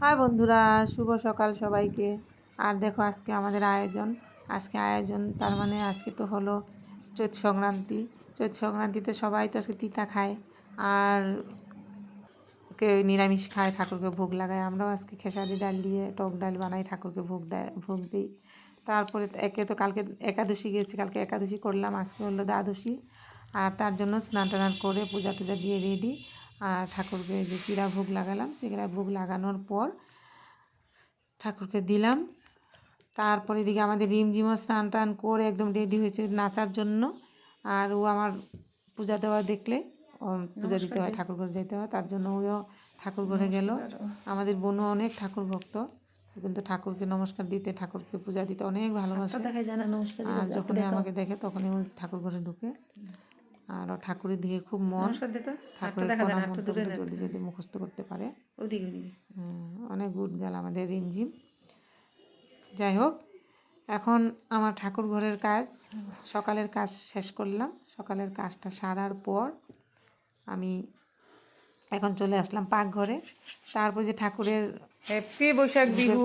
High বন্ধুরা, শুভ সকাল সবাইকে। আর দেখো আজকে আমাদের আয়োজন তার মানে আজকে তো হলো চৈত সংক্রান্তি। চৈত সংক্রান্তিতে সবাই তো আজকে তিতা খায়, আর কেউ নিরামিষ খায়, ঠাকুরকে ভোগ লাগায়। আমরাও আজকে খেসারি ডাল দিয়ে টক ডাল বানাই, ঠাকুরকে ভোগ দিই। তারপরে কালকে একাদশী গিয়েছে, কালকে একাদশী করলাম, আজকে হলো দ্বাদশী। আর তার জন্য স্নান টান করে পূজা টুজা দিয়ে রেডি। আর ঠাকুরকে যে চিরা ভোগ লাগালাম, চিরা ভোগ লাগানোর পর ঠাকুরকে দিলাম। তারপরে এদিকে আমাদের রিমঝিমও স্নান টান করে একদম রেডি হয়েছে নাচার জন্য। আর ও আমার পূজা দেওয়া দেখলে পূজা দিতে হয়, ঠাকুর ঘরে যেতে হয়, তার জন্য ওও ঠাকুর ঘরে গেল। আমাদের বোনও অনেক ঠাকুর ভক্ত, কিন্তু ঠাকুরকে নমস্কার দিতে, ঠাকুরকে পূজা দিতে অনেক ভালোবাসে। আর যখনই আমাকে দেখে তখনই ও ঠাকুর ঘরে ঢুকে। আর ঠাকুরের দিকে খুব মন, ঠাকুরের প্রণাম মন্ত্র জলদি জলদি মুখস্থ করতে পারে। অনেক গুড গাল আমাদের রিমঝিম। যাই হোক, এখন আমার ঠাকুর ঘরের কাজ, সকালের কাজ শেষ করলাম। সকালের কাজটা সারার পর আমি এখন চলে আসলাম পাকঘরে। তারপর যে ঠাকুরের হ্যাপি বৈশাখ বিহু,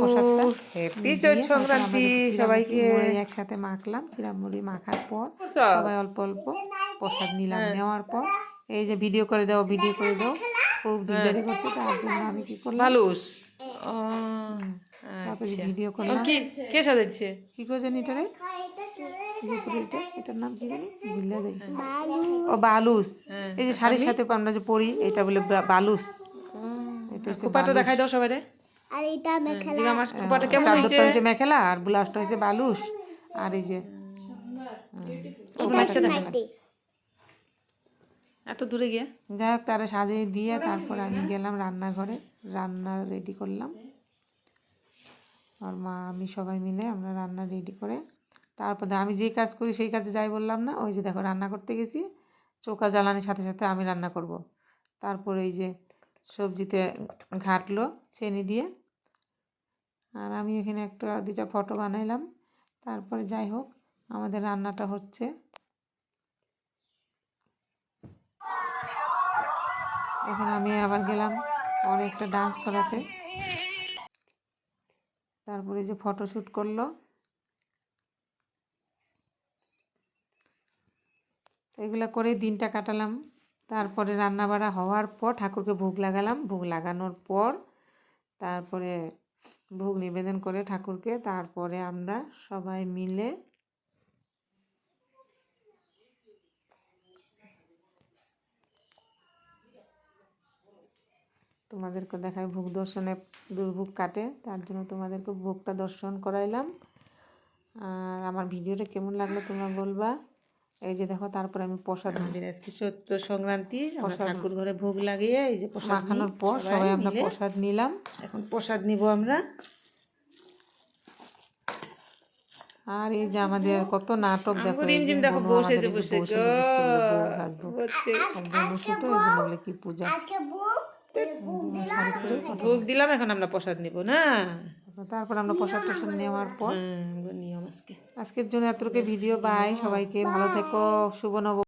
হ্যাপি চৈত সংক্রান্তি সবাইকে একসাথে মাখলাম। চিরামুড়ি মাখার পর সবাই অল্প অল্প প্রসাদ নিলাম। নেওয়ার পর এই যে ভিডিও করে দাও খুব দিগদারি করছে, তার জন্য আমি কি করলাম, বালুস তারপরে ভিডিও করলাম। কে সাজাচ্ছে কি করে জানি এটারে, এটার নাম কি জানি, ভুলে যাই। ও বালুস, এই যে শাড়ির সাথে আমরা যে পরি, এটা বলে বালুস। এটা হচ্ছে খোপাটা দেখাই দাও সবাই রে। আর এটা মেখেলা, আমার খোপাটা কেমন হয়েছে? মেখেলা, আর ব্লাউজটা হয়েছে বালুস। আর এই যে এত দূরে গিয়ে যাই হোক, তারা সাজিয়ে দিয়ে তারপর আমি গেলাম রান্নাঘরে, রান্না রেডি করলাম। আর মা আমি সবাই মিলে আমরা রান্না রেডি করে, তারপর আমি যে কাজ করি সেই কাজে যাই বললাম না, ওই যে দেখো রান্না করতে গেছি, চৌকা জ্বালানির সাথে সাথে আমি রান্না করব। তারপরে এই যে সবজিতে ঘাটলো ছেনি দিয়ে, আর আমি এখানে দুইটা ফটো বানাইলাম। তারপরে যাই হোক, আমাদের রান্নাটা হচ্ছে। এখন আমি আবার গেলাম অনেকটা ডান্স করাতে, তারপরে যে ফটোশ্যুট করলো। এগুলো করে দিনটা কাটালাম। তারপরে রান্না বাড়া হওয়ার পর ঠাকুরকে ভোগ লাগালাম। ভোগ লাগানোর পর তারপরে ভোগ নিবেদন করে ঠাকুরকে, তারপরে আমরা সবাই মিলে তোমাদেরকে দেখায় ভোগ দর্শনে দুর্ভোগ কাটে, তার জন্য তোমাদেরকে ভোগটা দর্শন করাইলাম। আর আমার ভিডিওটা কেমন লাগলো তোমরা বলবা। এই যে দেখো, তারপরে আমি প্রসাদ, আজকে চৈত্র সংক্রান্তি, ঠাকুর ঘরে ভোগ লাগিয়ে এই যে প্রসাদ মাখানোর পর সবাই আমরা প্রসাদ নিলাম। এখন প্রসাদ নিব আমরা। আর এই যে আমাদের কত নাটক দেখো, দেখো বসেছে বলে কি পূজা, ভোগ দিলাম, এখন আমরা প্রসাদ নিব না। তারপর আমরা প্রসাদ টসাদ নেওয়ার পর নিয়ম আজকের জন্য এতটুকু ভিডিও। বাই সবাইকে, ভালো থেকো, শুভ নব।